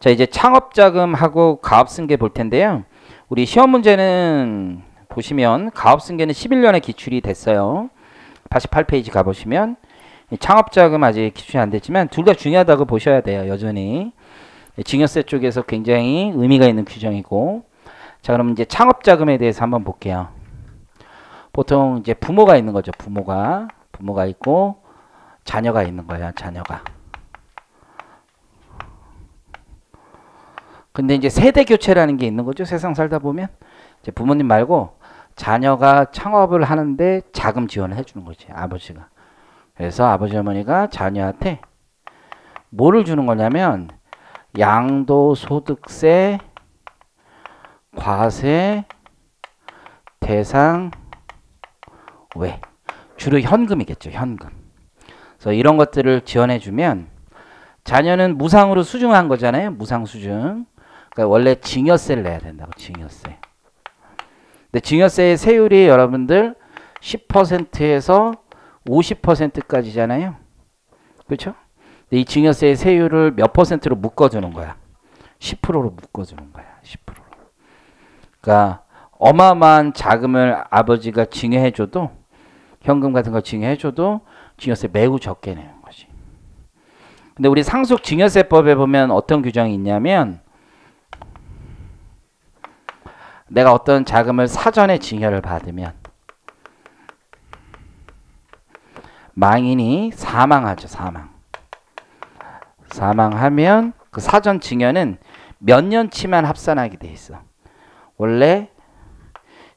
자, 이제 창업자금하고 가업승계 볼 텐데요. 우리 시험 문제는 보시면 가업승계는 11년에 기출이 됐어요. 88페이지 가보시면 창업자금 아직 기출이 안 됐지만 둘 다 중요하다고 보셔야 돼요. 여전히 증여세 쪽에서 굉장히 의미가 있는 규정이고. 자, 그럼 이제 창업자금에 대해서 한번 볼게요. 보통 이제 부모가 있는 거죠. 부모가 있고 자녀가 있는 거야. 자녀가. 근데 이제 세대 교체라는 게 있는 거죠. 세상 살다 보면 이제 부모님 말고 자녀가 창업을 하는데 자금 지원을 해주는 거지. 아버지가. 그래서 아버지 어머니가 자녀한테 뭐를 주는 거냐면 양도소득세, 과세, 대상, 외. 주로 현금이겠죠. 현금. 그래서 이런 것들을 지원해주면 자녀는 무상으로 수중한 거잖아요. 무상 수중. 그러니까 원래 증여세를 내야 된다고. 증여세. 근데 증여세의 세율이 여러분들 10%에서 50%까지잖아요. 그렇죠? 근데 이 증여세의 세율을 몇 퍼센트로 묶어주는 거야? 10%로 묶어주는 거야. 10%로. 그러니까 어마어마한 자금을 아버지가 증여해줘도 현금 같은 거 증여해줘도 증여세 매우 적게 내는 거지. 근데 우리 상속증여세법에 보면 어떤 규정이 있냐면 내가 어떤 자금을 사전에 증여를 받으면 망인이 사망하죠. 사망하면 그 사전 증여는 몇 년치만 합산하게 돼 있어. 원래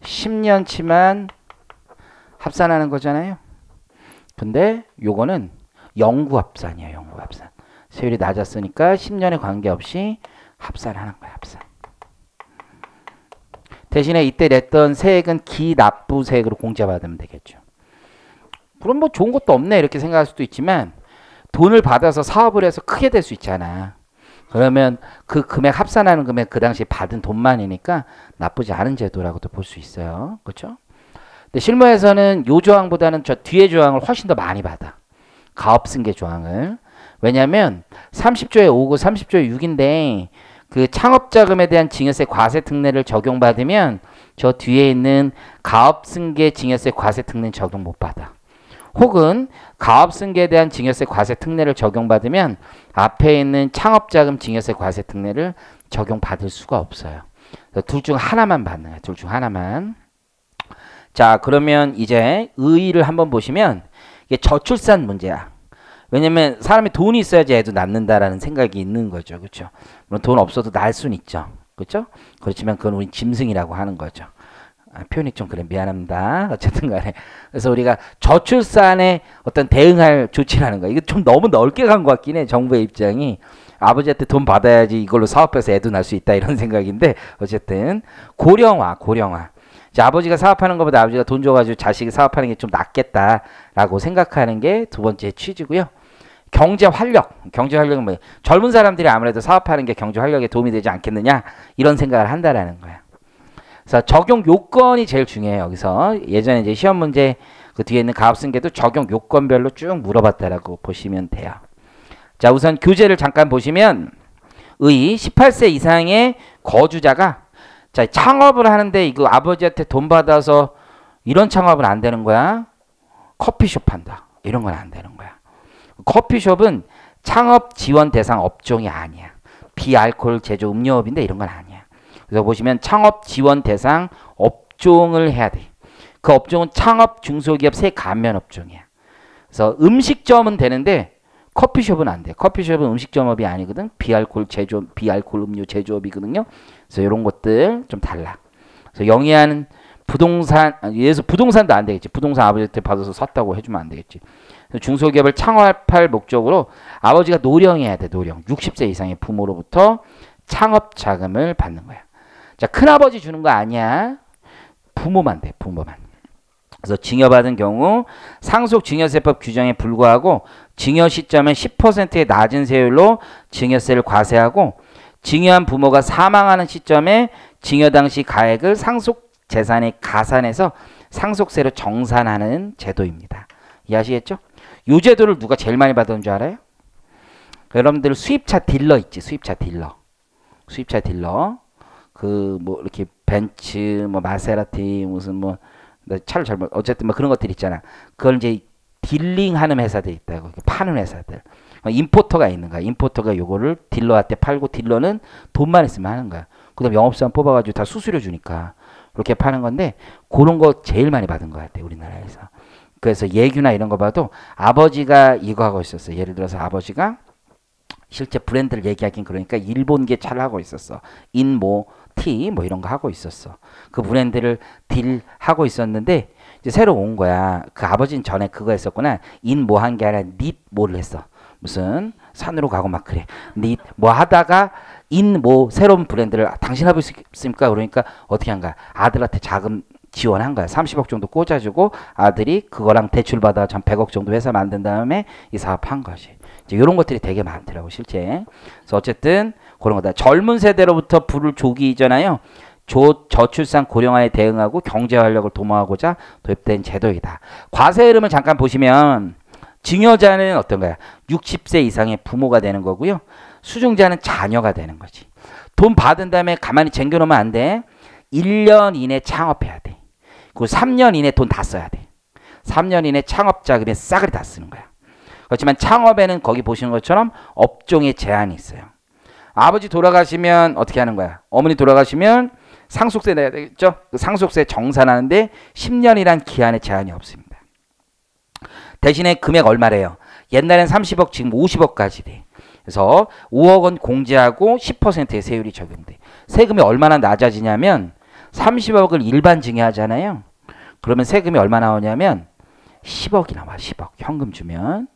10년치만 합산하는 거잖아요. 근데 요거는 영구합산이에요. 영구합산. 세율이 낮았으니까 10년에 관계없이 합산하는 거야. 합산. 대신에 이때 냈던 세액은 기납부세액으로 공제받으면 되겠죠. 그럼 뭐 좋은 것도 없네 이렇게 생각할 수도 있지만 돈을 받아서 사업을 해서 크게 될 수 있잖아. 그러면 그 금액 합산하는 금액 그 당시에 받은 돈만이니까 나쁘지 않은 제도라고도 볼 수 있어요. 그렇죠? 근데 실무에서는 요 조항보다는 저 뒤에 조항을 훨씬 더 많이 받아. 가업승계 조항을. 왜냐면 30조에 5고 30조에 6인데 그 창업자금에 대한 증여세 과세 특례를 적용받으면 저 뒤에 있는 가업승계 증여세 과세 특례는 적용 못 받아. 혹은 가업승계에 대한 증여세 과세 특례를 적용받으면 앞에 있는 창업자금 증여세 과세 특례를 적용받을 수가 없어요. 둘 중 하나만 받는 거야. 둘 중 하나만. 자, 그러면 이제 의의를 한번 보시면 이게 저출산 문제야. 왜냐면 사람이 돈이 있어야지 애도 낳는다라는 생각이 있는 거죠. 그렇죠? 물론 돈 없어도 낳을 수는 있죠. 그렇죠? 그렇지만 그건 우리 짐승이라고 하는 거죠. 표현이 좀 그래. 미안합니다. 어쨌든 간에. 그래서 우리가 저출산에 어떤 대응할 조치라는 거. 이거 좀 너무 넓게 간 것 같긴 해. 정부의 입장이. 아버지한테 돈 받아야지 이걸로 사업해서 애도 낳을 수 있다 이런 생각인데 어쨌든 고령화. 자, 아버지가 사업하는 것보다 아버지가 돈 줘가지고 자식이 사업하는 게 좀 낫겠다라고 생각하는 게 두 번째 취지고요. 경제 활력은 뭐예요? 젊은 사람들이 아무래도 사업하는 게 경제 활력에 도움이 되지 않겠느냐 이런 생각을 한다라는 거야. 그래서 적용 요건이 제일 중요해요. 여기서 예전에 이제 시험 문제 그 뒤에 있는 가업승계도 적용 요건별로 쭉 물어봤다라고 보시면 돼요. 자, 우선 교재를 잠깐 보시면 18세 이상의 거주자가 자, 창업을 하는데 이거 아버지한테 돈 받아서 이런 창업은 안 되는 거야. 커피숍 한다. 이런 건 안 되는 거야. 커피숍은 창업 지원 대상 업종이 아니야. 비알코올 제조 음료업인데 이런 건 아니야. 그래서 보시면 창업 지원 대상 업종을 해야 돼. 그 업종은 창업 중소기업 세 감면 업종이야. 그래서 음식점은 되는데 커피숍은 안 돼. 커피숍은 음식점업이 아니거든. 비알코올 음료 제조업이거든요. 그래서 이런 것들 좀 달라. 그래서 영위하는 부동산, 예를 부동산도 안 되겠지. 부동산 아버지한테 받아서 샀다고 해주면 안 되겠지. 중소기업을 창업할 목적으로 아버지가 노령해야 돼. 노령. 60세 이상의 부모로부터 창업 자금을 받는 거야. 자, 큰아버지 주는 거 아니야. 부모만 돼. 부모만. 그래서 증여받은 경우 상속증여세법 규정에 불구하고 증여 시점은 10%의 낮은 세율로 증여세를 과세하고 증여한 부모가 사망하는 시점에 증여 당시 가액을 상속재산에 가산해서 상속세로 정산하는 제도입니다. 이해하시겠죠? 이 제도를 누가 제일 많이 받은 줄 알아요? 여러분들 수입차 딜러 있지. 수입차 딜러. 수입차 딜러. 그 뭐 이렇게 벤츠, 뭐 마세라티, 무슨 뭐 나 차를 잘못 어쨌든 뭐 그런 것들 있잖아. 그걸 이제 딜링하는 회사들 있다고. 파는 회사들. 임포터가 있는 거야. 임포터가 요거를 딜러한테 팔고 딜러는 돈만 있으면 하는 거야. 그다음 영업사원 뽑아가지고 다 수수료 주니까 그렇게 파는 건데 그런 거 제일 많이 받은 것 같아 우리나라에서. 그래서 예규나 이런 거 봐도 아버지가 이거 하고 있었어. 예를 들어서 아버지가 실제 브랜드를 얘기하긴 그러니까 일본계 차를 하고 있었어. 인모 티 뭐 이런 거 하고 있었어. 그 브랜드를 딜하고 있었는데 이제 새로 온 거야. 그 아버지는 전에 그거 했었구나. 인모 한 게 아니라 닛모를 했어. 무슨 산으로 가고 막 그래. 닛뭐 하다가 인모 새로운 브랜드를 당신 하고 있습니까? 그러니까 어떻게 한가? 아들한테 자금 지원한 거야. 30억 정도 꽂아주고 아들이 그거랑 대출 받아 전 100억 정도 회사 만든 다음에 이 사업 한 거지. 이제 이런 것들이 되게 많더라고 실제. 그래서 어쨌든 그런 거다. 젊은 세대로부터 부를 조기잖아요. 저출산 고령화에 대응하고 경제 활력을 도모하고자 도입된 제도이다. 과세 흐름을 잠깐 보시면 증여자는 어떤 거야? 60세 이상의 부모가 되는 거고요. 수증자는 자녀가 되는 거지. 돈 받은 다음에 가만히 쟁겨놓으면 안 돼. 1년 이내 창업해야 돼. 그리고 3년 이내 돈 다 써야 돼. 3년 이내 창업 자금에 싸그리 다 쓰는 거야. 그렇지만 창업에는 거기 보시는 것처럼 업종에 제한이 있어요. 아버지 돌아가시면 어떻게 하는 거야? 어머니 돌아가시면 상속세 내야 되겠죠? 그 상속세 정산하는데 10년이란 기한에 제한이 없습니다. 대신에 금액 얼마래요? 옛날엔 30억, 지금 50억까지 돼. 그래서 5억 원 공제하고 10%의 세율이 적용돼. 세금이 얼마나 낮아지냐면 30억을 일반 증여하잖아요. 그러면 세금이 얼마 나오냐면 10억이 나와. 10억 현금 주면.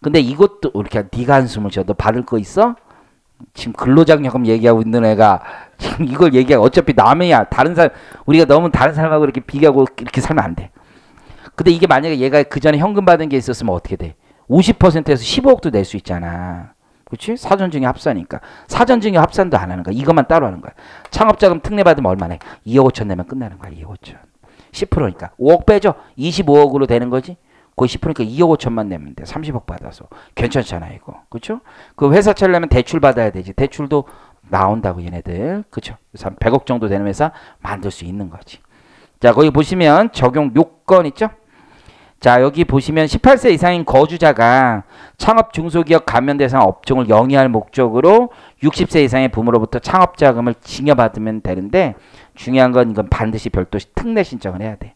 근데 이것도 이렇게 네가 한숨을 쉬어. 너 받을 거 있어? 지금 근로장려금 얘기하고 있는 애가 지금 이걸 얘기하고 어차피 남이야. 다른 사람 우리가 너무 다른 사람하고 이렇게 비교하고 이렇게 살면 안 돼. 근데 이게 만약에 얘가 그 전에 현금 받은 게 있었으면 어떻게 돼? 50%에서 15억도 낼 수 있잖아. 그렇지? 사전증여 합산이니까. 사전증여 합산도 안 하는 거야. 이것만 따로 하는 거야. 창업자금 특례 받으면 얼마나 해? 2억 5천 내면 끝나는 거야. 2억 5천. 10%니까. 5억 빼죠? 25억으로 되는 거지? 거의 10%니까 2억 5천만 내면 돼. 30억 받아서. 괜찮잖아 이거. 그렇죠? 그 회사 차려면 대출 받아야 되지. 대출도 나온다고 얘네들. 그렇죠? 그래서 한 100억 정도 되는 회사 만들 수 있는 거지. 자, 거기 보시면 적용 요건 있죠? 자, 여기 보시면 18세 이상인 거주자가 창업 중소기업 감면 대상 업종을 영위할 목적으로 60세 이상의 부모로부터 창업자금을 증여받으면 되는데 중요한 건 이건 반드시 별도 특례 신청을 해야 돼.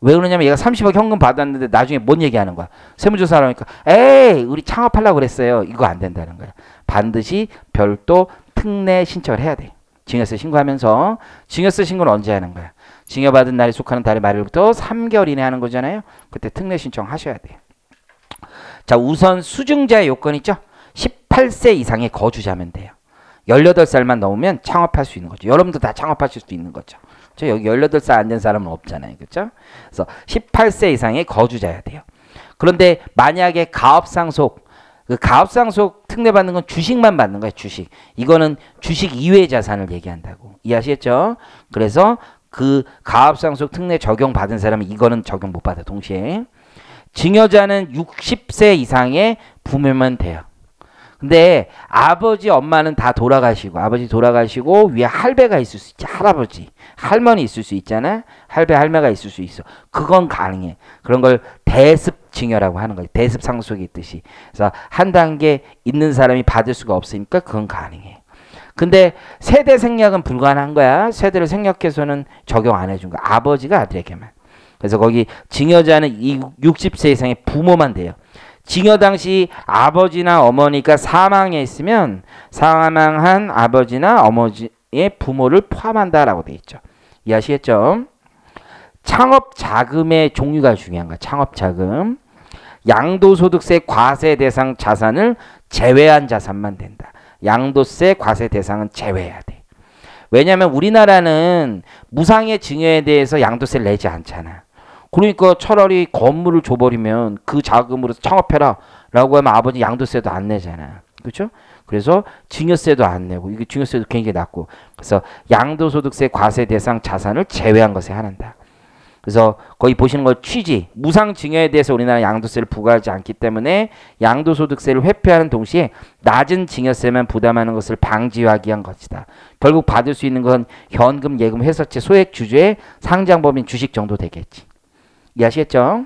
왜 그러냐면 얘가 30억 현금 받았는데 나중에 뭔 얘기하는 거야? 세무조사 하려니까 에이 우리 창업하려고 그랬어요. 이거 안 된다는 거야. 반드시 별도 특례 신청을 해야 돼. 증여세 신고하면서. 증여세 신고는 언제 하는 거야? 증여받은 날에 속하는 달의 말일부터 3개월 이내 하는 거잖아요. 그때 특례 신청하셔야 돼요. 자, 우선 수증자의 요건 있죠? 18세 이상의 거주자면 돼요. 18살만 넘으면 창업할 수 있는 거죠. 여러분도 다 창업하실 수 있는 거죠. 저 여기 18살 안 된 사람은 없잖아요. 그렇죠? 그래서 18세 이상의 거주자야 돼요. 그런데 만약에 가업상속, 그 가업상속 특례받는 건 주식만 받는 거예요. 주식. 이거는 주식 이외의 자산을 얘기한다고. 이해하시겠죠? 그래서 그 가업상속 특례 적용받은 사람은 이거는 적용 못 받아. 동시에. 증여자는 60세 이상의 부모면 돼요. 근데 아버지 엄마는 다 돌아가시고 아버지 돌아가시고 위에 할배가 있을 수 있지. 할아버지 할머니 있을 수 있잖아. 할배 할매가 있을 수 있어. 그건 가능해. 그런 걸 대습 증여라고 하는 거예요. 대습 상속이 있듯이. 그래서 한 단계 있는 사람이 받을 수가 없으니까 그건 가능해. 근데 세대 생략은 불가능한 거야. 세대를 생략해서는 적용 안 해준 거야. 아버지가 아들에게만. 그래서 거기 증여자는 이 60세 이상의 부모만 돼요. 증여 당시 아버지나 어머니가 사망해 있으면 사망한 아버지나 어머니의 부모를 포함한다라고 돼 있죠. 이해하시겠죠? 창업 자금의 종류가 중요한 거야. 창업 자금. 양도소득세 과세 대상 자산을 제외한 자산만 된다. 양도세 과세 대상은 제외해야 돼. 왜냐하면 우리나라는 무상의 증여에 대해서 양도세를 내지 않잖아. 그러니까 차라리 건물을 줘버리면 그 자금으로 창업해라 라고 하면 아버지 양도세도 안 내잖아. 그렇죠? 그래서 증여세도 안 내고 이게 증여세도 굉장히 낮고 그래서 양도소득세 과세 대상 자산을 제외한 것에 한한다. 그래서 거기 보시는 거 취지, 무상증여에 대해서 우리나라 양도세를 부과하지 않기 때문에 양도소득세를 회피하는 동시에 낮은 증여세만 부담하는 것을 방지하기 위한 것이다. 결국 받을 수 있는 건 현금, 예금, 회사채, 소액 주주의 상장법인 주식 정도 되겠지. 이해하시겠죠?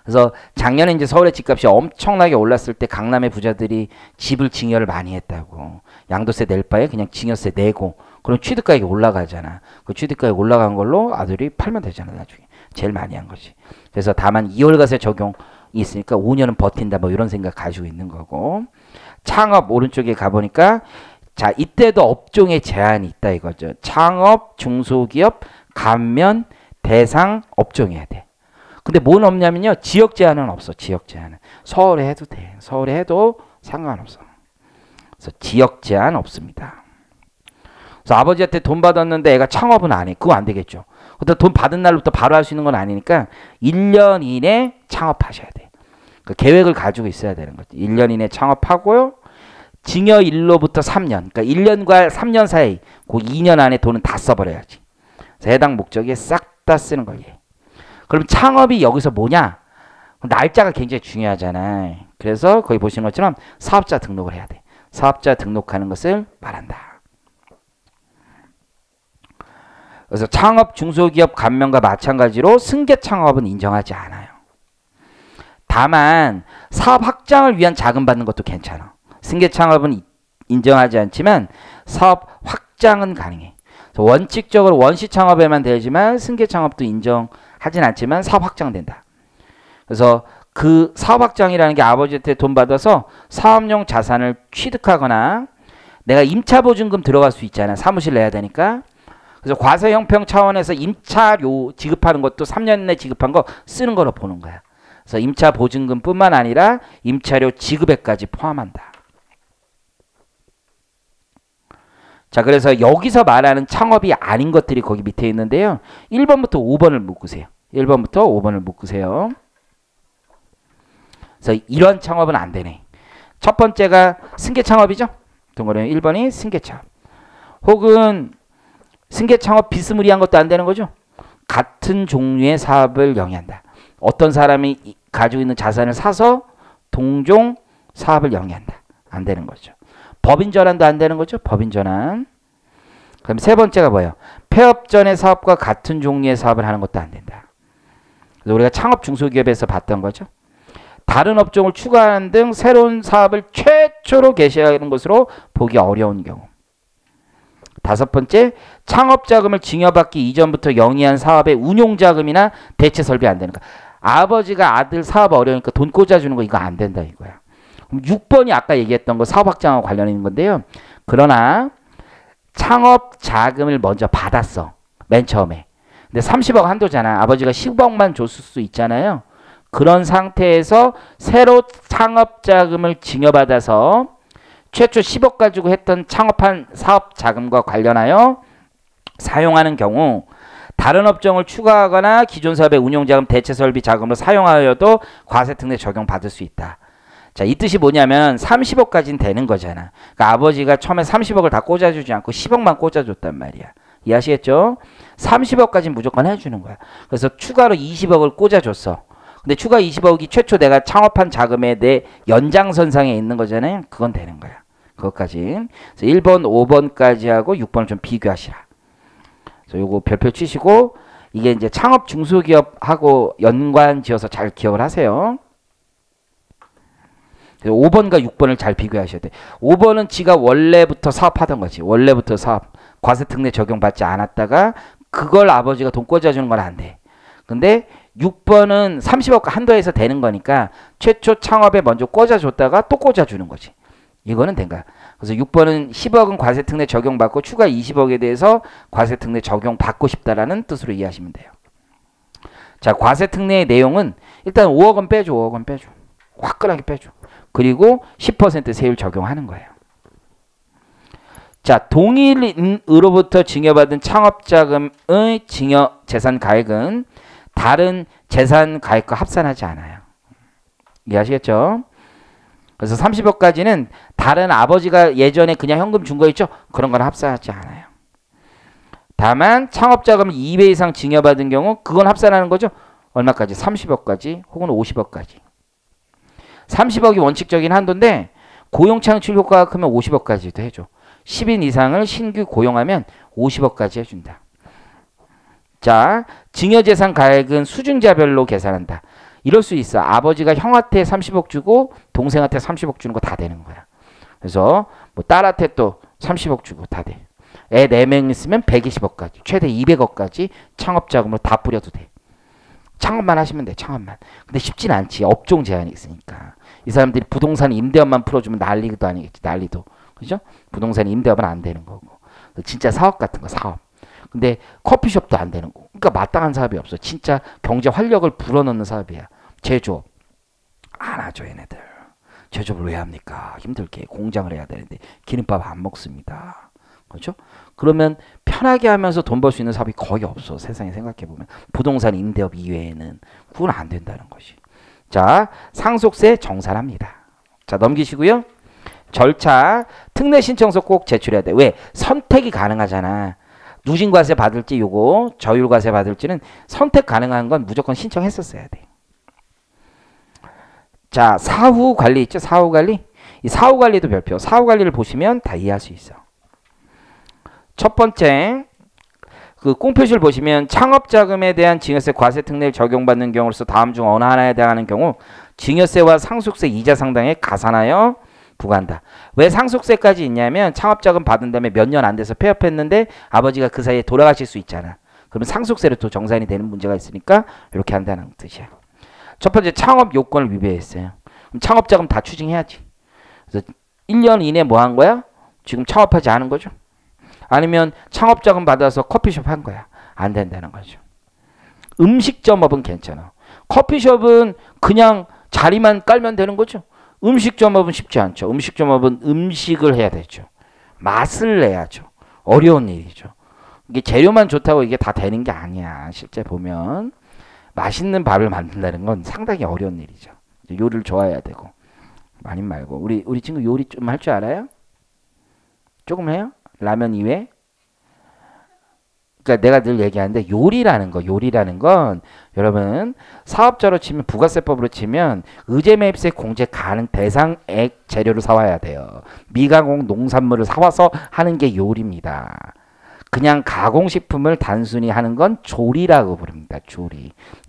그래서 작년에 이제 서울의 집값이 엄청나게 올랐을 때 강남의 부자들이 집을 증여를 많이 했다고. 양도세 낼 바에 그냥 증여세 내고 그럼 취득가액이 올라가잖아. 그 취득가액 올라간 걸로 아들이 팔면 되잖아 나중에. 제일 많이 한 거지. 그래서 다만 2월과세 적용이 있으니까 5년은 버틴다 뭐 이런 생각 가지고 있는 거고. 창업 오른쪽에 가보니까 자 이때도 업종에 제한이 있다 이거죠. 창업, 중소기업, 감면, 대상 업종해야 돼. 근데 뭔 없냐면요. 지역 제한은 없어. 지역 제한은. 서울에 해도 돼. 서울에 해도 상관없어. 그래서 지역 제한 없습니다. 그래서 아버지한테 돈 받았는데 애가 창업은 안 해. 그거 안 되겠죠. 근데 돈 받은 날부터 바로 할 수 있는 건 아니니까 1년 이내 창업하셔야 돼. 그 계획을 가지고 있어야 되는 거지. 1년 이내 창업하고요. 증여일로부터 3년. 그러니까 1년과 3년 사이 그 2년 안에 돈은 다 써버려야지. 그래서 해당 목적에 싹 다 쓰는 거예요. 그럼 창업이 여기서 뭐냐? 날짜가 굉장히 중요하잖아. 그래서 거기 보시는 것처럼 사업자 등록을 해야 돼. 사업자 등록하는 것을 말한다. 그래서 창업, 중소기업, 감면과 마찬가지로 승계 창업은 인정하지 않아요. 다만 사업 확장을 위한 자금 받는 것도 괜찮아. 승계 창업은 인정하지 않지만 사업 확장은 가능해. 원칙적으로 원시 창업에만 되지만 승계 창업도 인정하진 않지만 사업 확장된다. 그래서 그 사업 확장이라는 게 아버지한테 돈 받아서 사업용 자산을 취득하거나 내가 임차보증금 들어갈 수 있잖아. 사무실 내야 되니까. 그래서 과세 형평 차원에서 임차료 지급하는 것도 3년 내 지급한 거 쓰는 거로 보는 거야. 그래서 임차보증금뿐만 아니라 임차료 지급액까지 포함한다. 자, 그래서 여기서 말하는 창업이 아닌 것들이 거기 밑에 있는데요. 1번부터 5번을 묶으세요. 1번부터 5번을 묶으세요. 그래서 이런 창업은 안 되네. 첫 번째가 승계 창업이죠. 동그라미 1번이 승계 창업. 혹은 승계 창업 비스무리한 것도 안 되는 거죠. 같은 종류의 사업을 영위한다. 어떤 사람이 가지고 있는 자산을 사서 동종 사업을 영위한다. 안 되는 거죠. 법인 전환도 안 되는 거죠. 법인 전환. 그럼 세 번째가 뭐예요? 폐업 전의 사업과 같은 종류의 사업을 하는 것도 안 된다. 그래서 우리가 창업 중소기업에서 봤던 거죠. 다른 업종을 추가하는 등 새로운 사업을 최초로 개시하는 것으로 보기 어려운 경우. 다섯 번째, 창업자금을 증여받기 이전부터 영위한 사업의 운용자금이나 대체 설비 안 되는 거. 아버지가 아들 사업 어려우니까 돈 꽂아주는 거 이거 안 된다 이거야. 6번이 아까 얘기했던 거 사업 확장하고 관련 있는 건데요. 그러나 창업 자금을 먼저 받았어. 맨 처음에. 근데 30억 한도잖아. 아버지가 10억만 줬을 수 있잖아요. 그런 상태에서 새로 창업 자금을 증여받아서 최초 10억 가지고 했던 창업한 사업 자금과 관련하여 사용하는 경우 다른 업종을 추가하거나 기존 사업의 운용자금 대체 설비 자금으로 사용하여도 과세특례 적용받을 수 있다. 자, 이 뜻이 뭐냐면 30억까지는 되는 거잖아. 그러니까 아버지가 처음에 30억을 다 꽂아주지 않고 10억만 꽂아줬단 말이야. 이해하시겠죠? 30억까지는 무조건 해주는 거야. 그래서 추가로 20억을 꽂아줬어. 근데 추가 20억이 최초 내가 창업한 자금에 내 연장선상에 있는 거잖아요. 그건 되는 거야. 그것까지. 그래서 1번, 5번까지 하고 6번을 좀 비교하시라. 그래서 요거 별표 치시고 이게 이제 창업 중소기업하고 연관 지어서 잘 기억을 하세요. 5번과 6번을 잘 비교하셔야 돼. 5번은 지가 원래부터 사업하던 거지. 원래부터 사업. 과세특례 적용받지 않았다가 그걸 아버지가 돈 꽂아주는 건 안 돼. 근데 6번은 30억 한도에서 되는 거니까 최초 창업에 먼저 꽂아줬다가 또 꽂아주는 거지. 이거는 된 거야. 그래서 6번은 10억은 과세특례 적용받고 추가 20억에 대해서 과세특례 적용받고 싶다라는 뜻으로 이해하시면 돼요. 자, 과세특례의 내용은 일단 5억은 빼줘. 5억은 빼줘. 화끈하게 빼줘. 그리고 10% 세율 적용하는 거예요. 자, 동일인으로부터 증여받은 창업자금의 증여 재산 가액은 다른 재산 가액과 합산하지 않아요. 이해하시겠죠? 그래서 30억까지는 다른 아버지가 예전에 그냥 현금 준 거 있죠? 그런 건 합산하지 않아요. 다만 창업자금을 2배 이상 증여받은 경우 그건 합산하는 거죠. 얼마까지? 30억까지 혹은 50억까지. 30억이 원칙적인 한도인데 고용창출 효과가 크면 50억까지도 해줘. 10인 이상을 신규 고용하면 50억까지 해준다. 자, 증여재산 가액은 수증자별로 계산한다. 이럴 수 있어. 아버지가 형한테 30억 주고 동생한테 30억 주는 거 다 되는 거야. 그래서 뭐 딸한테 또 30억 주고 다 돼. 애 4명 있으면 120억까지 최대 200억까지 창업자금으로 다 뿌려도 돼. 창업만 하시면 돼. 창업만. 근데 쉽진 않지. 업종 제한이 있으니까. 이 사람들이 부동산 임대업만 풀어주면 난리도 아니겠지. 난리도. 그죠? 부동산 임대업은 안 되는 거고. 진짜 사업 같은 거 사업. 근데 커피숍도 안 되는 거고. 그러니까 마땅한 사업이 없어. 진짜 경제 활력을 불어넣는 사업이야. 제조업. 안 하죠 얘네들. 제조업을 왜 합니까? 힘들게 공장을 해야 되는데 기름밥 안 먹습니다. 그렇죠? 그러면 편하게 하면서 돈 벌 수 있는 사업이 거의 없어. 세상에 생각해보면. 부동산 임대업 이외에는 그건 안 된다는 것이. 자, 상속세 정산합니다. 자, 넘기시고요. 절차, 특례 신청서 꼭 제출해야 돼. 왜? 선택이 가능하잖아. 누진과세 받을지 요거 저율과세 받을지는 선택 가능한 건 무조건 신청했었어야 돼. 자, 사후관리 있죠? 사후관리. 이 사후관리도 별표. 사후관리를 보시면 다 이해할 수 있어. 첫 번째, 그 꽁표시를 보시면 창업자금에 대한 증여세 과세 특례를 적용받는 경우로서 다음 중 어느 하나에 해당하는 경우 증여세와 상속세 이자 상당에 가산하여 부과한다. 왜 상속세까지 있냐면 창업자금 받은 다음에 몇 년 안 돼서 폐업했는데 아버지가 그 사이에 돌아가실 수 있잖아. 그러면 상속세로 또 정산이 되는 문제가 있으니까 이렇게 한다는 뜻이야. 첫 번째, 창업 요건을 위배했어요. 그럼 창업자금 다 추징해야지. 그래서 1년 이내 뭐 한 거야? 지금 창업하지 않은 거죠. 아니면 창업자금 받아서 커피숍 한 거야. 안 된다는 거죠. 음식점업은 괜찮아. 커피숍은 그냥 자리만 깔면 되는 거죠. 음식점업은 쉽지 않죠. 음식점업은 음식을 해야 되죠. 맛을 내야죠. 어려운 일이죠. 이게 재료만 좋다고 이게 다 되는 게 아니야. 실제 보면 맛있는 밥을 만든다는 건 상당히 어려운 일이죠. 요리를 좋아해야 되고. 많이 말고. 우리 친구 요리 좀 할 줄 알아요? 조금 해요? 라면 이외에? 그러니까 내가 늘 얘기하는데 요리라는 건 여러분 사업자로 치면 부가세법으로 치면 의제매입세 공제 가능 대상액 재료를 사와야 돼요. 미가공 농산물을 사와서 하는 게 요리입니다. 그냥 가공식품을 단순히 하는 건 조리라고 부릅니다.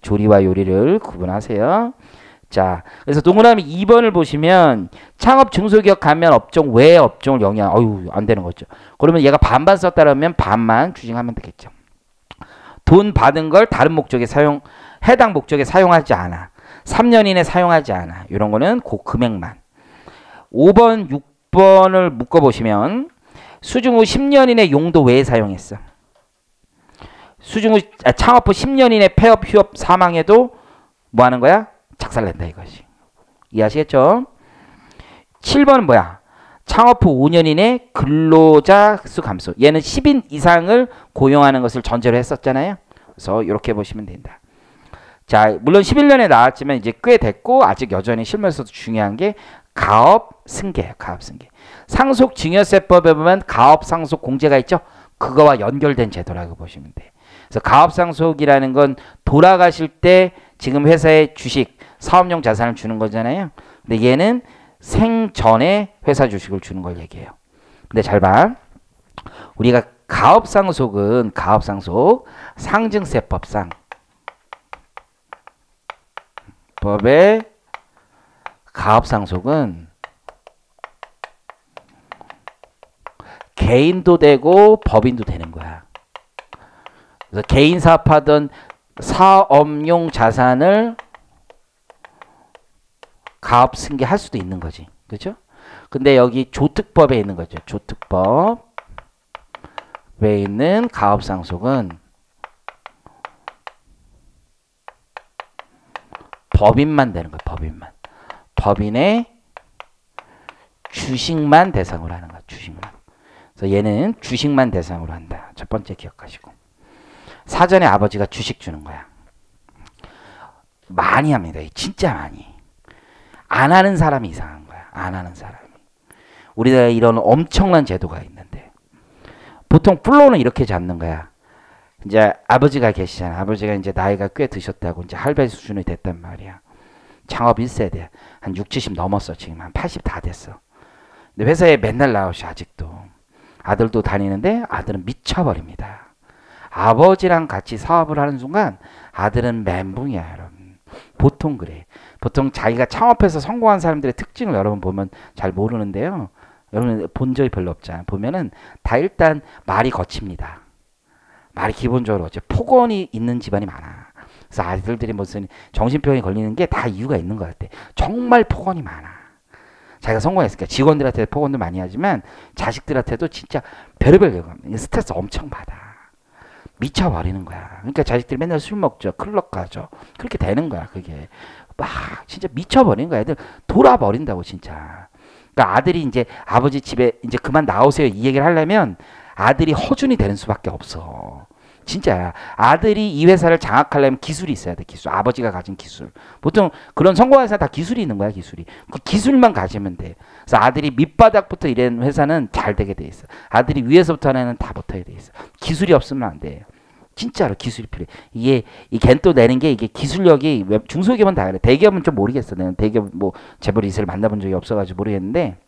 조리와 요리를 구분하세요. 자, 그래서 동그라미 2번을 보시면 창업 중소기업 가면 업종 외 업종을 영위한 안 되는 거죠. 그러면 얘가 반반 썼다라면 반만 추징하면 되겠죠. 돈 받은 걸 다른 목적에 해당 목적에 사용하지 않아. 3년 이내 사용하지 않아. 이런 거는 그 금액만. 5번, 6번을 묶어 보시면 수중 후 10년 이내 용도 외에 사용했어. 창업 후 10년 이내 폐업, 휴업, 사망해도 뭐 하는 거야? 착살낸다 이것이. 이해하시겠죠? 7번은 뭐야? 창업 후 5년 이내 근로자 수 감소. 얘는 10인 이상을 고용하는 것을 전제로 했었잖아요. 그래서 이렇게 보시면 된다. 자, 물론 11년에 나왔지만 이제 꽤 됐고 아직 여전히 실무에서도 중요한 게 가업 승계예요. 가업 승계. 상속증여세법에 보면 가업 상속 공제가 있죠. 그거와 연결된 제도라고 보시면 돼. 그래서 가업 상속이라는 건 돌아가실 때 지금 회사의 주식, 사업용 자산을 주는 거잖아요. 근데 얘는 생전에 회사 주식을 주는 걸 얘기해요. 근데 잘 봐. 우리가 가업상속은 상증세법상 법의 가업상속은 개인도 되고 법인도 되는 거야. 그래서 개인 사업하던 사업용 자산을 가업 승계할 수도 있는 거지. 그렇죠? 근데 여기 조특법에 있는 거죠. 조특법에 있는 가업 상속은 법인만 되는 거야. 법인만. 법인의 주식만 대상으로 하는 거야. 주식만. 그래서 얘는 주식만 대상으로 한다. 첫 번째 기억하시고. 사전에 아버지가 주식 주는 거야. 많이 합니다. 진짜 많이. 안 하는 사람이 이상한 거야. 안 하는 사람이. 우리나라에 이런 엄청난 제도가 있는데 보통 플로우는 이렇게 잡는 거야. 이제 아버지가 계시잖아. 아버지가 이제 나이가 꽤 드셨다고 이제 할배 수준이 됐단 말이야. 창업 1세대. 한 6, 70 넘었어. 지금 한 80 다 됐어. 근데 회사에 맨날 나오시 아직도. 아들도 다니는데 아들은 미쳐버립니다. 아버지랑 같이 사업을 하는 순간 아들은 멘붕이야, 여러분. 보통 그래. 보통 자기가 창업해서 성공한 사람들의 특징을 여러분 보면 잘 모르는데요. 여러분 본 적이 별로 없잖아요. 보면은 다 일단 말이 거칩니다. 말이 기본적으로 이제 폭언이 있는 집안이 많아. 그래서 아들들이 무슨 정신병이 걸리는 게 다 이유가 있는 것 같아. 정말 폭언이 많아. 자기가 성공했으니까 직원들한테 폭언도 많이 하지만 자식들한테도 진짜 별의별 경험, 스트레스 엄청 받아. 미쳐버리는 거야. 그러니까 자식들이 맨날 술 먹죠. 클럽 가죠. 그렇게 되는 거야. 그게 막 진짜 미쳐버리는 거야. 애들 돌아버린다고 진짜. 그러니까 아들이 이제 아버지 집에 이제 그만 나오세요 이 얘기를 하려면 아들이 허준이 되는 수밖에 없어. 진짜야. 아들이 이 회사를 장악하려면 기술이 있어야 돼. 기술. 아버지가 가진 기술. 보통 그런 성공한 회사 다 기술이 있는 거야. 기술이. 그 기술만 가지면 돼. 그래서 아들이 밑바닥부터 일하는 회사는 잘 되게 돼 있어. 아들이 위에서부터 하는 애는 다 못하게 돼 있어. 기술이 없으면 안 돼. 진짜로 기술이 필요해. 이게 이 겐또 내는 게 이게 기술력이 중소기업은 다 그래. 대기업은 좀 모르겠어. 내가 대기업 뭐 재벌 이사를 만나본 적이 없어가지고 모르겠는데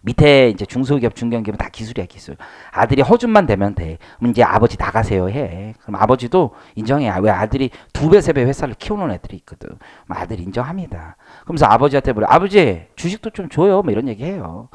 밑에 이제 중소기업, 중견기업은 다 기술이야, 기술. 아들이 허준만 되면 돼. 그럼 이제 아버지 나가세요 해. 그럼 아버지도 인정해. 왜 아들이 2배, 3배 회사를 키우는 애들이 있거든. 그럼 아들 인정합니다. 그러면서 아버지한테 물어. 아버지 주식도 좀 줘요. 뭐 이런 얘기 해요.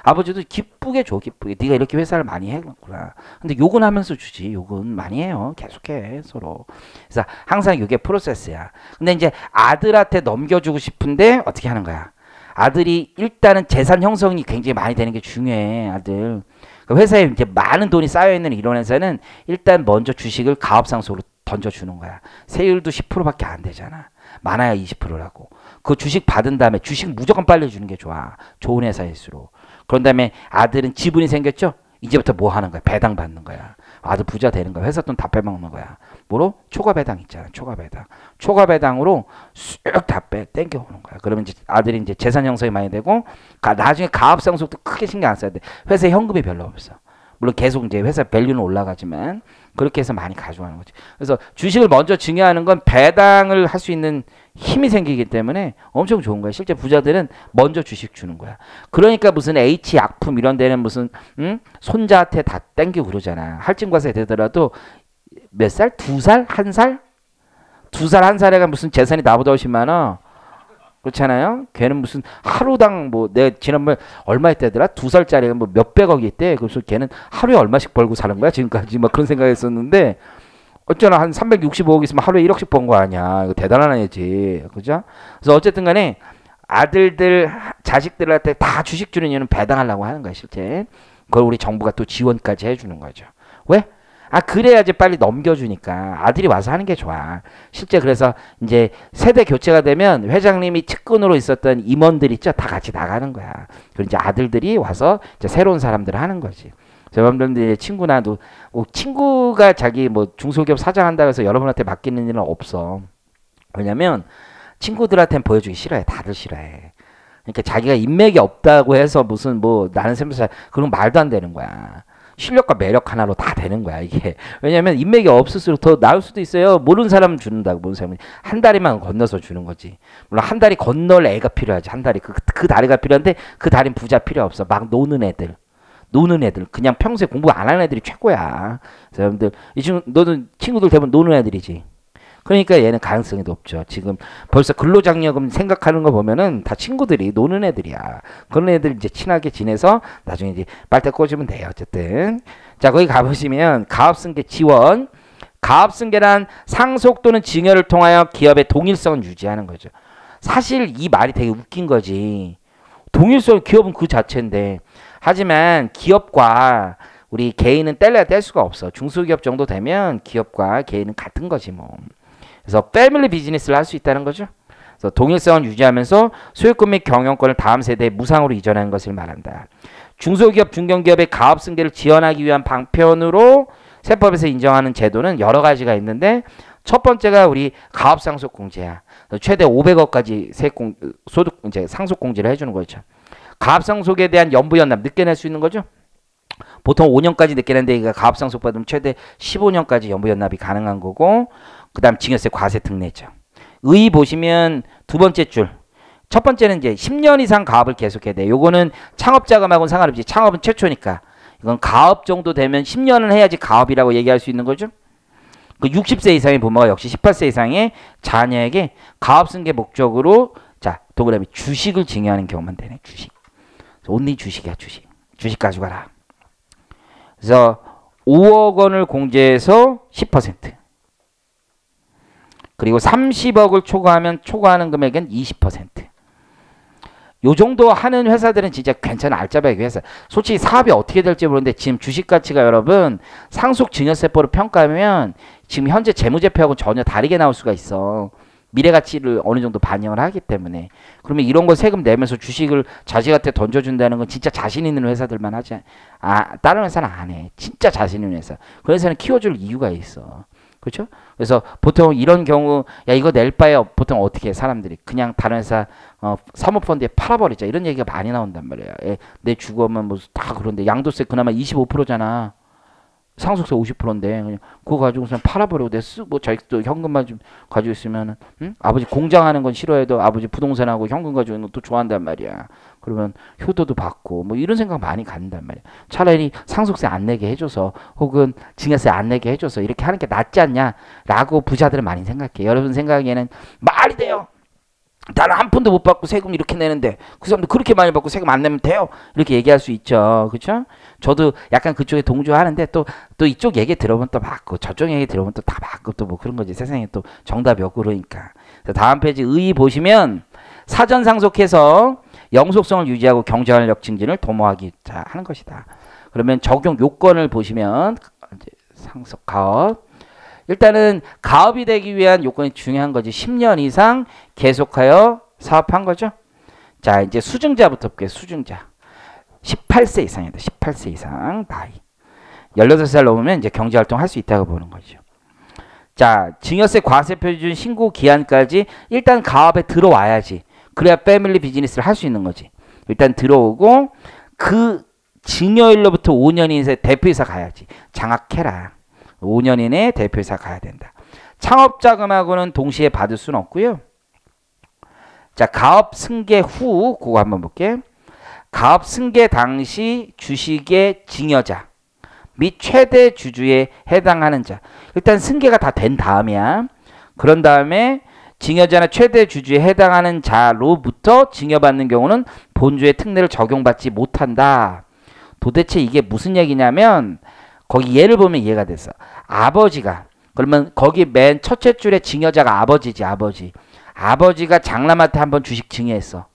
아버지도 기쁘게 줘, 기쁘게. 네가 이렇게 회사를 많이 해구나. 근데 욕은 하면서 주지. 욕은 많이 해요. 계속해 서로. 그래서 항상 이게 프로세스야. 근데 이제 아들한테 넘겨주고 싶은데 어떻게 하는 거야? 아들이 일단은 재산 형성이 굉장히 많이 되는 게 중요해. 아들. 회사에 이제 많은 돈이 쌓여있는 이런 회사는 일단 먼저 주식을 가업상속으로 던져주는 거야. 세율도 10%밖에 안 되잖아. 많아야 20%라고. 그 주식 받은 다음에 주식 무조건 빨리 주는 게 좋아. 좋은 회사일수록. 그런 다음에 아들은 지분이 생겼죠? 이제부터 뭐 하는 거야? 배당 받는 거야. 아들 부자 되는 거야. 회사 돈 다 빼먹는 거야. 뭐로? 초과 배당 있잖아. 초과 배당. 초과 배당으로 쑥 다 땡겨 오는 거야. 그러면 이제 아들이 이제 재산 형성이 많이 되고 나중에 가업상속도 크게 신경 안 써야 돼. 회사에 현금이 별로 없어. 물론 계속 이제 회사 밸류는 올라가지만 그렇게 해서 많이 가져가는 거지. 그래서 주식을 먼저 증여하는 건 배당을 할 수 있는 힘이 생기기 때문에 엄청 좋은 거야. 실제 부자들은 먼저 주식 주는 거야. 그러니까 무슨 H약품 이런 데는 무슨 손자한테 다 땡기고 그러잖아. 할증과세 되더라도 몇 살? 2살? 1살? 2살, 1살에가 무슨 재산이 나보다 훨씬 많아. 그렇잖아요. 걔는 무슨 하루당 뭐 내가 지난번에 얼마 있대더라? 2살짜리가 뭐 몇백억이 있대. 그래서 걔는 하루에 얼마씩 벌고 사는 거야 지금까지. 막 그런 생각했었는데 어쩌나 한 365억 있으면 하루에 1억씩 번 거 아니야. 이거 대단한 애지. 그죠? 그래서 어쨌든 간에 아들들 자식들한테 다 주식 주는 이유는 배당하려고 하는 거야 실제. 그걸 우리 정부가 또 지원까지 해주는 거죠. 왜? 그래야지 빨리 넘겨주니까 아들이 와서 하는 게 좋아. 실제 그래서 이제 세대 교체가 되면 회장님이 측근으로 있었던 임원들 있죠? 다 같이 나가는 거야. 그리고 이제 아들들이 와서 이제 새로운 사람들을 하는 거지. 여러분들 친구나도 친구가 자기 뭐 중소기업 사장한다고 해서 여러분한테 맡기는 일은 없어. 왜냐면 친구들한테는 보여주기 싫어해. 다들 싫어해. 그러니까 자기가 인맥이 없다고 해서 무슨 뭐 나는 샘플 그런 말도 안 되는 거야. 실력과 매력 하나로 다 되는 거야 이게. 왜냐면 인맥이 없을수록 더 나을 수도 있어요. 모르는 사람 준다고. 모르는 사람이 한 다리만 건너서 주는 거지. 물론 한 다리 건널 애가 필요하지. 한 다리 그 다리가 필요한데 그 다리는 부자 필요 없어. 막 노는 애들 그냥 평소에 공부 안 하는 애들이 최고야. 그래서 여러분들 이 친구 너는 친구들 대부분 노는 애들이지. 그러니까 얘는 가능성이 높죠. 지금 벌써 근로장려금 생각하는 거 보면은 다 친구들이 노는 애들이야. 그런 애들 이제 친하게 지내서 나중에 이제 빨대 꽂으면 돼요. 어쨌든 자 거기 가보시면 가업승계 지원, 가업승계란 상속 또는 증여를 통하여 기업의 동일성을 유지하는 거죠. 사실 이 말이 되게 웃긴 거지. 동일성 기업은 그 자체인데 하지만 기업과 우리 개인은 뗄래야 뗄 수가 없어. 중소기업 정도 되면 기업과 개인은 같은 거지 뭐. 그래서 패밀리 비즈니스를 할 수 있다는 거죠. 그래서 동일성을 유지하면서 소유권 및 경영권을 다음 세대에 무상으로 이전하는 것을 말한다. 중소기업, 중견기업의 가업승계를 지원하기 위한 방편으로 세법에서 인정하는 제도는 여러 가지가 있는데 첫 번째가 우리 가업상속공제야. 최대 500억까지 소득 이제 상속공제를 해주는 거죠. 가업상속에 대한 연부연납 늦게 낼 수 있는 거죠. 보통 5년까지 늦게는데 이거 가압상속 받으면 최대 15년까지 연부연납이 가능한 거고 그 다음 증여세 과세 특례죠. 의 보시면 두 번째 줄. 첫 번째는 이제 10년 이상 가압을 계속해야 돼. 요거는 창업자금하고는 상관없지. 창업은 최초니까. 이건 가압 정도 되면 10년을 해야지 가압이라고 얘기할 수 있는 거죠. 그 60세 이상의 부모가 역시 18세 이상의 자녀에게 가압 승계 목적으로 자 동그라미 주식을 증여하는 경우만 되네. 주식. 온리 주식이야 주식. 주식 가져가라. 그래서 5억 원을 공제해서 10%. 그리고 30억을 초과하면 초과하는 금액은 20%. 요 정도 하는 회사들은 진짜 괜찮은 알짜배기 회사. 솔직히 사업이 어떻게 될지 모르는데 지금 주식 가치가 여러분 상속 증여세법으로 평가하면 지금 현재 재무제표하고 전혀 다르게 나올 수가 있어. 미래 가치를 어느 정도 반영을 하기 때문에. 그러면 이런 거 세금 내면서 주식을 자식한테 던져준다는 건 진짜 자신 있는 회사들만 하지. 다른 회사는 안 해. 진짜 자신 있는 회사. 그 회사는 키워줄 이유가 있어. 그렇죠? 그래서 보통 이런 경우 야 이거 낼 바에 보통 어떻게 해 사람들이 그냥 다른 회사 사모펀드에 팔아버리자 이런 얘기가 많이 나온단 말이야. 내 주거면 뭐 다 그런데 양도세 그나마 25%잖아. 상속세 50%인데 그냥 그거 가지고 그냥 팔아버리고 내 쓰고 자식도 현금만 좀 가지고 있으면은 응? 아버지 공장하는 건 싫어해도 아버지 부동산하고 현금 가지고 있는 것도 좋아한단 말이야. 그러면 효도도 받고 뭐 이런 생각 많이 갖는단 말이야. 차라리 상속세 안 내게 해줘서 혹은 증여세 안 내게 해줘서 이렇게 하는 게 낫지 않냐라고 부자들은 많이 생각해. 여러분 생각에는 말이 돼요. 나는 한 푼도 못 받고 세금 이렇게 내는데 그 사람도 그렇게 많이 받고 세금 안 내면 돼요. 이렇게 얘기할 수 있죠. 그렇죠? 저도 약간 그쪽에 동조하는데 또 이쪽 얘기 들어보면 또 맞고 저쪽 얘기 들어보면 또 다 맞고 또 뭐 그런 거지. 세상에 또 정답이 없고 그러니까. 다음 페이지 의 보시면 사전 상속해서 영속성을 유지하고 경제활력 증진을 도모하기 하는 것이다. 그러면 적용 요건을 보시면 이제 상속 가업 일단은 가업이 되기 위한 요건이 중요한 거지. 10년 이상 계속하여 사업한 거죠. 자 이제 수증자부터 볼게요. 수증자 18세 이상이다. 18세 이상 나이 18살 넘으면 이제 경제활동 할 수 있다고 보는 거죠. 자 증여세 과세 표준 신고 기한까지 일단 가업에 들어와야지. 그래야 패밀리 비즈니스를 할 수 있는 거지. 일단 들어오고 그 증여일로부터 5년 이내 대표이사 가야지. 장악해라. 5년 이내에 대표이사 가야 된다. 창업자금하고는 동시에 받을 수는 없고요. 자, 가업 승계 후 그거 한번 볼게. 가업 승계 당시 주식의 증여자 및 최대 주주에 해당하는 자. 일단 승계가 다 된 다음이야. 그런 다음에 증여자나 최대 주주에 해당하는 자로부터 증여받는 경우는 본주의 특례를 적용받지 못한다. 도대체 이게 무슨 얘기냐면 거기 예를 보면 이해가 됐어. 아버지가 그러면 거기 맨 첫째 줄에 증여자가 아버지지. 아버지가 장남한테 한번 주식 증여했어.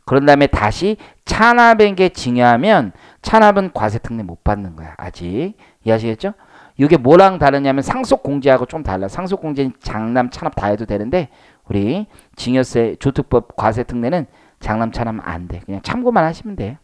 그런 다음에 다시 차납에게 증여하면 차납은 과세 특례 못 받는 거야. 아직 이해하시겠죠? 이게 뭐랑 다르냐면 상속공제하고 좀 달라. 상속공제는 장남 차납 다 해도 되는데 우리 증여세 조특법 과세 특례는 장남 차납 안 돼. 그냥 참고만 하시면 돼.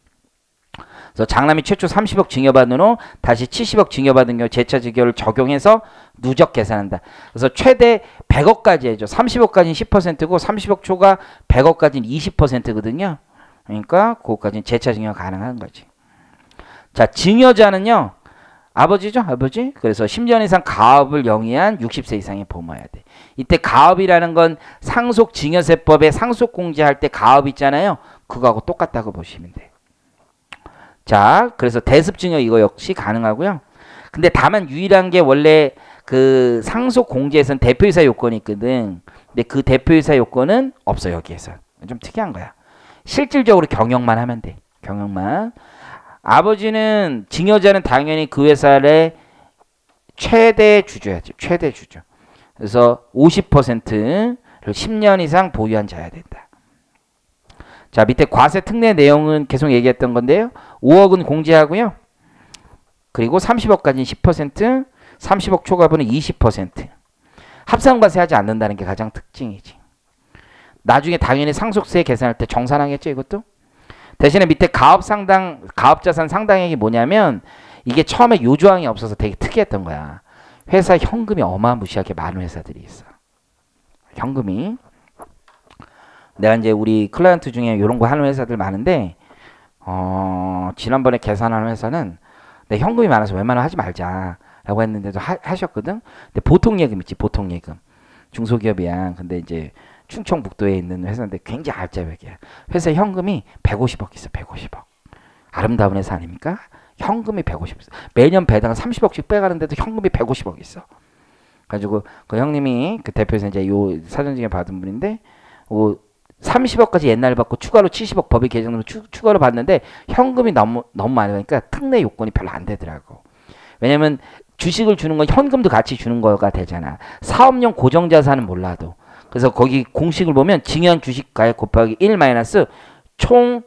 그래서 장남이 최초 30억 증여받은 후 다시 70억 증여받은 경우 재차 증여를 적용해서 누적 계산한다. 그래서 최대 100억까지 해줘. 30억까지는 10%고 30억 초과 100억까지는 20%거든요. 그러니까 그거까지는 재차 증여 가능한 거지. 자, 증여자는요. 아버지죠. 아버지. 그래서 10년 이상 가업을 영위한 60세 이상의 보모해야 돼. 이때 가업이라는 건 상속 증여세법에 상속공제할 때 가업 있잖아요. 그거하고 똑같다고 보시면 돼. 자, 그래서 대습증여 이거 역시 가능하고요. 근데 다만 유일한 게 원래 그 상속공제에서는 대표이사 요건이 있거든. 근데 그 대표이사 요건은 없어 여기에서. 좀 특이한 거야. 실질적으로 경영만 하면 돼. 경영만. 아버지는 증여자는 당연히 그 회사의 최대 주주야지. 최대 주주. 그래서 50%를 10년 이상 보유한 자야 된다. 자, 밑에 과세 특례 내용은 계속 얘기했던 건데요. 5억은 공제하고요. 그리고 30억까지는 10%, 30억 초과분은 20%. 합산과세 하지 않는다는 게 가장 특징이지. 나중에 당연히 상속세 계산할 때 정산하겠죠, 이것도? 대신에 밑에 가업자산 상당액이 뭐냐면 이게 처음에 요 조항이 없어서 되게 특이했던 거야. 회사 현금이 어마무시하게 많은 회사들이 있어. 현금이. 내가 이제 우리 클라이언트 중에 이런 거 하는 회사들 많은데 지난번에 계산하는 회사는 내 현금이 많아서 웬만하면 하지 말자라고 했는데도 하셨거든. 근데 보통 예금 있지, 보통 예금. 중소기업이야. 근데 이제 충청북도에 있는 회사인데 굉장히 알짜배기야. 회사 현금이 150억 있어, 150억. 아름다운 회사 아닙니까? 현금이 150억 있어. 매년 배당 30억씩 빼가는데도 현금이 150억 있어. 가지고 그 형님이 그 대표에서 이제 요 사전증여 받은 분인데 30억까지 옛날에 받고 추가로 70억 법이 개정되면 추가로 받는데 현금이 너무 많이 받으니까 특례 요건이 별로 안 되더라고. 왜냐면 주식을 주는 건 현금도 같이 주는 거가 되잖아. 사업용 고정자산은 몰라도. 그래서 거기 공식을 보면 증여한 주식가액 곱하기 1 마이너스 총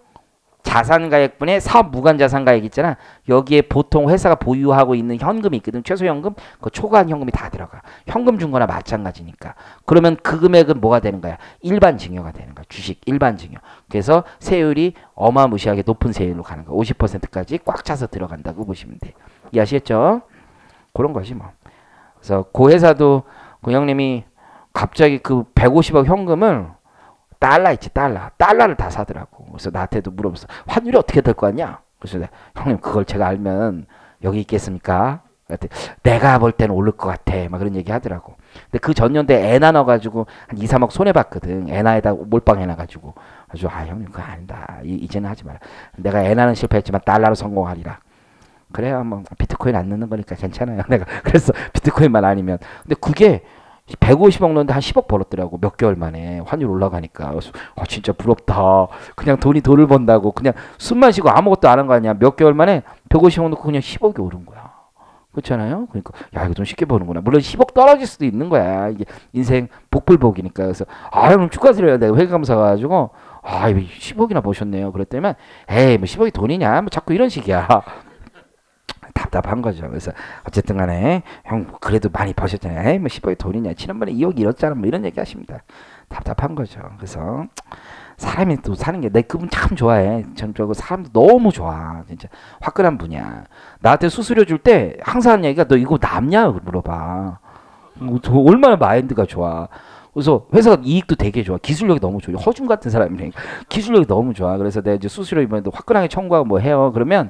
자산가액분의 사업 무관자산가액 있잖아. 여기에 보통 회사가 보유하고 있는 현금이 있거든. 최소현금, 그 초과한 현금이 다 들어가. 현금 준 거나 마찬가지니까. 그러면 그 금액은 뭐가 되는 거야? 일반 증여가 되는 거야. 주식 일반 증여. 그래서 세율이 어마무시하게 높은 세율로 가는 거야. 50%까지 꽉 차서 들어간다고 보시면 돼. 이해하시겠죠? 그런 것이 뭐. 그래서 그 회사도 그 형님이 갑자기 그 150억 현금을 달러 있지, 달러를 다 사더라고. 그래서 나한테도 물어봤어. 환율이 어떻게 될 거 같냐? 그래서 내가, 형님 그걸 제가 알면 여기 있겠습니까? 내가 볼 때는 오를 것 같아. 막 그런 얘기 하더라고. 근데 그 전년도에 엔화 넣어가지고 한 2, 3억 손해봤거든. 엔화에다 몰빵해놔가지고. 그래서 형님 그거 아니다. 이제는 하지 마라. 내가 엔화는 실패했지만 달러로 성공하리라. 그래야 뭐 비트코인 안 넣는 거니까 괜찮아요. 내가 그래서 비트코인만 아니면. 근데 그게 150억 넣는데 한 10억 벌었더라고. 몇 개월 만에 환율 올라가니까. 그래서 진짜 부럽다. 그냥 돈을 번다고 그냥 숨만 쉬고 아무것도 안 한 거 아니야. 몇 개월 만에 150억 넣고 그냥 10억이 오른 거야. 그렇잖아요. 그러니까 야 이거 돈 쉽게 버는구나. 물론 10억 떨어질 수도 있는 거야. 이게 인생 복불복이니까. 그래서 형님 축하드려요. 내가 회계감사 가지고 이거 10억이나 버셨네요. 그랬더니 에이 뭐 10억이 돈이냐. 뭐 자꾸 이런 식이야. 답답한 거죠. 그래서 어쨌든 간에 형 그래도 많이 버셨잖아요. 에이 뭐 10억이 돈이냐. 지난번에 2억 잃었잖아. 뭐 이런 얘기 하십니다. 답답한 거죠. 그래서 사람이 또 사는 게 내 그분 참 좋아해. 전적으로 사람도 너무 좋아. 진짜 화끈한 분이야. 나한테 수수료 줄 때 항상 하는 얘기가 너 이거 남냐? 물어봐. 얼마나 마인드가 좋아. 그래서 회사가 이익도 되게 좋아. 기술력이 너무 좋아. 허준 같은 사람이니까 기술력이 너무 좋아. 그래서 내가 이제 수수료 이번에도 화끈하게 청구하고 뭐 해요. 그러면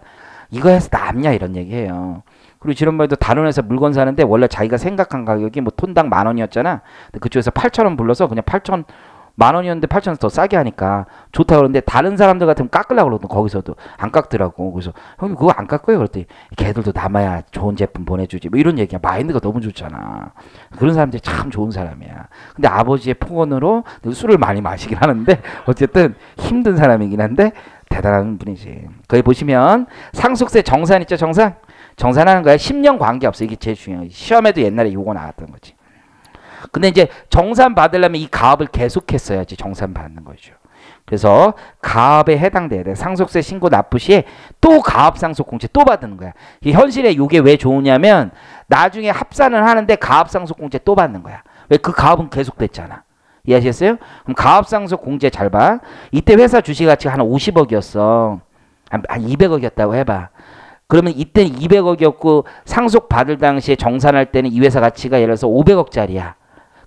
이거 해서 남냐 이런 얘기해요. 그리고 지난번에도 다른 회사 물건 사는데 원래 자기가 생각한 가격이 뭐 톤당 10,000원이었잖아. 근데 그쪽에서 8,000원 불러서 그냥 10,000원이었는데 8,000원 더 싸게 하니까 좋다 그러는데 다른 사람들 같으면 깎으려고 그러거든. 거기서도 안 깎더라고. 그래서 형님 그거 안 깎아요? 그랬더니 걔들도 남아야 좋은 제품 보내주지. 뭐 이런 얘기야. 마인드가 너무 좋잖아. 그런 사람들이 참 좋은 사람이야. 근데 아버지의 폭언으로 술을 많이 마시긴 하는데 어쨌든 힘든 사람이긴 한데 대단한 분이지. 거기 보시면 상속세 정산 있죠, 정산? 정산하는 거야. 10년 관계없어. 이게 제일 중요해. 시험에도 옛날에 요거 나왔던 거지. 근데 이제 정산 받으려면 이 가업을 계속했어야지 정산 받는 거죠. 그래서 가업에 해당돼야 돼. 상속세 신고 납부 시에 또 가업 상속 공제 또 받는 거야. 현실에 이게 왜 좋으냐면 나중에 합산을 하는데 가업 상속 공제 또 받는 거야. 왜? 그 가업은 계속됐잖아. 이해하셨어요? 그럼 가업상속 공제 잘 봐. 이때 회사 주식 가치가 한 50억이었어. 한 200억이었다고 해봐. 그러면 이때 200억이었고 상속 받을 당시에 정산할 때는 이 회사 가치가 예를 들어서 500억짜리야.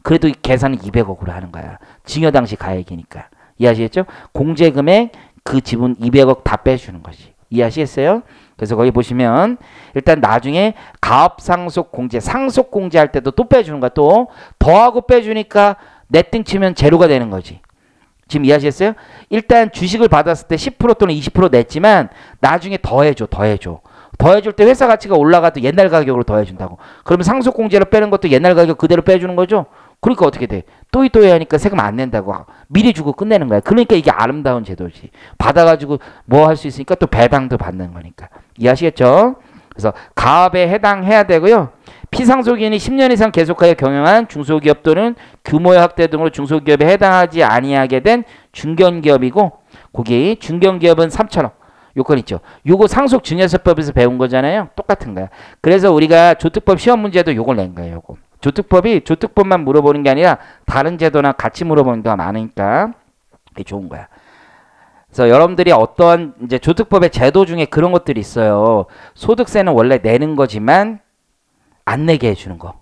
그래도 계산은 200억으로 하는 거야. 증여 당시 가액이니까. 이해하시겠죠? 공제금액 그 지분 200억 다 빼주는 거지. 이해하시겠어요? 그래서 거기 보시면 일단 나중에 가업상속 공제, 상속 공제할 때도 또 빼주는 거야. 또 더하고 빼주니까 내띵 치면 제로가 되는 거지. 지금 이해하시겠어요? 일단 주식을 받았을 때 10% 또는 20% 냈지만 나중에 더해줘. 더해줄 때 회사 가치가 올라가도 옛날 가격으로 더해준다고. 그러면 상속공제로 빼는 것도 옛날 가격 그대로 빼주는 거죠? 그러니까 어떻게 돼? 또이 하니까 세금 안 낸다고. 미리 주고 끝내는 거야. 그러니까 이게 아름다운 제도지. 받아가지고 뭐 할 수 있으니까 또 배당도 받는 거니까. 이해하시겠죠? 그래서 가업에 해당해야 되고요. 피상속인이 10년 이상 계속하여 경영한 중소기업 또는 규모의 확대 등으로 중소기업에 해당하지 아니하게 된 중견기업이고 거기 중견기업은 3,000억. 요건 있죠. 요거 상속증여세법에서 배운 거잖아요. 똑같은 거야. 그래서 우리가 조특법 시험 문제도 요걸 낸 거예요. 요거. 조특법만 물어보는 게 아니라 다른 제도나 같이 물어보는 경우가 많으니까 이게 좋은 거야. 그래서 여러분들이 어떤 이제 조특법의 제도 중에 그런 것들이 있어요. 소득세는 원래 내는 거지만 안 내게 해주는 거.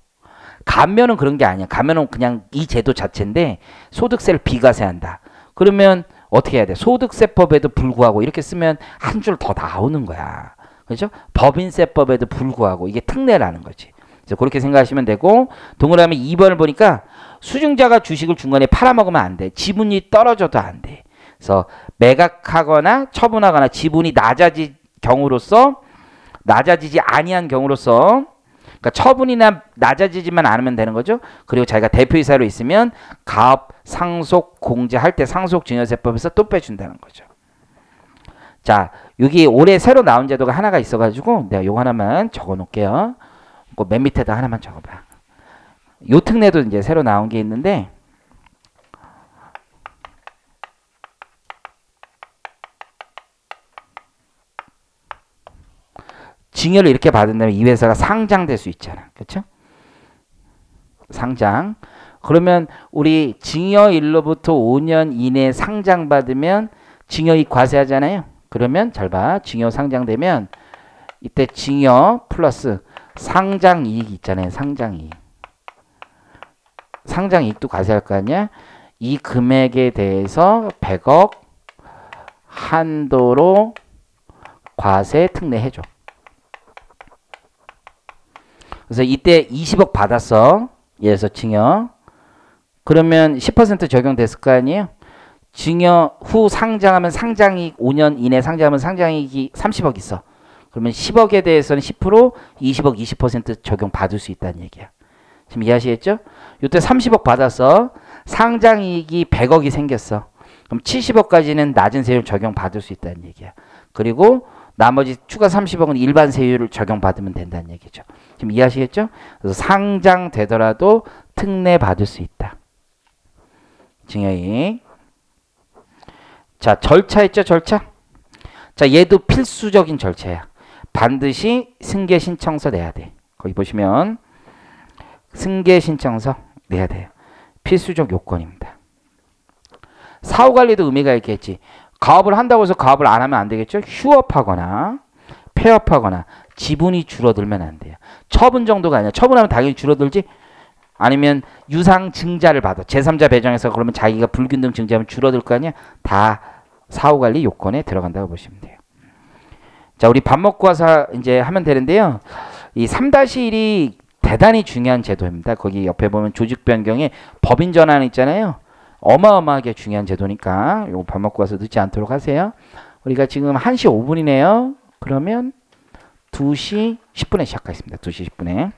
감면은 그런 게 아니야. 감면은 그냥 이 제도 자체인데 소득세를 비과세한다. 그러면 어떻게 해야 돼? 소득세법에도 불구하고 이렇게 쓰면 한 줄 더 나오는 거야. 그렇죠? 법인세법에도 불구하고 이게 특례라는 거지. 그래서 그렇게 생각하시면 되고 동그라미 2번을 보니까 수증자가 주식을 중간에 팔아먹으면 안 돼. 지분이 떨어져도 안 돼. 그래서 매각하거나 처분하거나 지분이 낮아지지 아니한 경우로서 그러니까 처분이나 낮아지지만 않으면 되는 거죠. 그리고 자기가 대표이사로 있으면 가업 상속 공제할 때 상속증여세법에서 또 빼준다는 거죠. 자, 여기 올해 새로 나온 제도가 하나가 있어가지고 내가 요거 하나만 적어 놓을게요. 그 맨 밑에다 하나만 적어봐. 요 특례도 이제 새로 나온 게 있는데 증여를 이렇게 받은다면 이 회사가 상장될 수 있잖아. 그렇죠? 상장. 그러면 우리 증여일로부터 5년 이내에 상장받으면 증여이익 과세하잖아요. 그러면 잘 봐. 증여 상장되면 이때 증여 플러스 상장이익 있잖아요. 상장이익. 상장이익도 과세할 거 아니야? 이 금액에 대해서 100억 한도로 과세 특례해줘. 그래서 이때 20억 받았어. 예를 들어서 증여. 그러면 10% 적용됐을 거 아니에요? 증여 후 상장하면 상장이익 5년 이내 상장하면 상장이익이 30억 있어. 그러면 10억에 대해서는 10%, 20억 20% 적용받을 수 있다는 얘기야. 지금 이해하시겠죠? 이때 30억 받았어. 상장이익이 100억이 생겼어. 그럼 70억까지는 낮은 세율 적용받을 수 있다는 얘기야. 그리고 나머지 추가 30억은 일반 세율을 적용받으면 된다는 얘기죠. 지금 이해하시겠죠? 그래서 상장되더라도 특례 받을 수 있다. 증여이익. 자, 절차 있죠? 절차. 자, 얘도 필수적인 절차야. 반드시 승계 신청서 내야 돼. 거기 보시면 승계 신청서 내야 돼요. 필수적 요건입니다. 사후관리도 의미가 있겠지. 가업을 한다고 해서 가업을 안 하면 안 되겠죠. 휴업하거나 폐업하거나 지분이 줄어들면 안 돼요. 처분 정도가 아니라 처분하면 당연히 줄어들지. 아니면 유상 증자를 받아. 제3자 배정해서 그러면 자기가 불균등 증자하면 줄어들 거 아니야. 다 사후관리 요건에 들어간다고 보시면 돼요. 자, 우리 밥 먹고 와서 이제 하면 되는데요. 이 3-1이 대단히 중요한 제도입니다. 거기 옆에 보면 조직 변경에 법인 전환 있잖아요. 어마어마하게 중요한 제도니까 요거 밥 먹고 와서 늦지 않도록 하세요. 우리가 지금 1시 5분이네요. 그러면 2시 10분에 시작하겠습니다. 2시 10분에.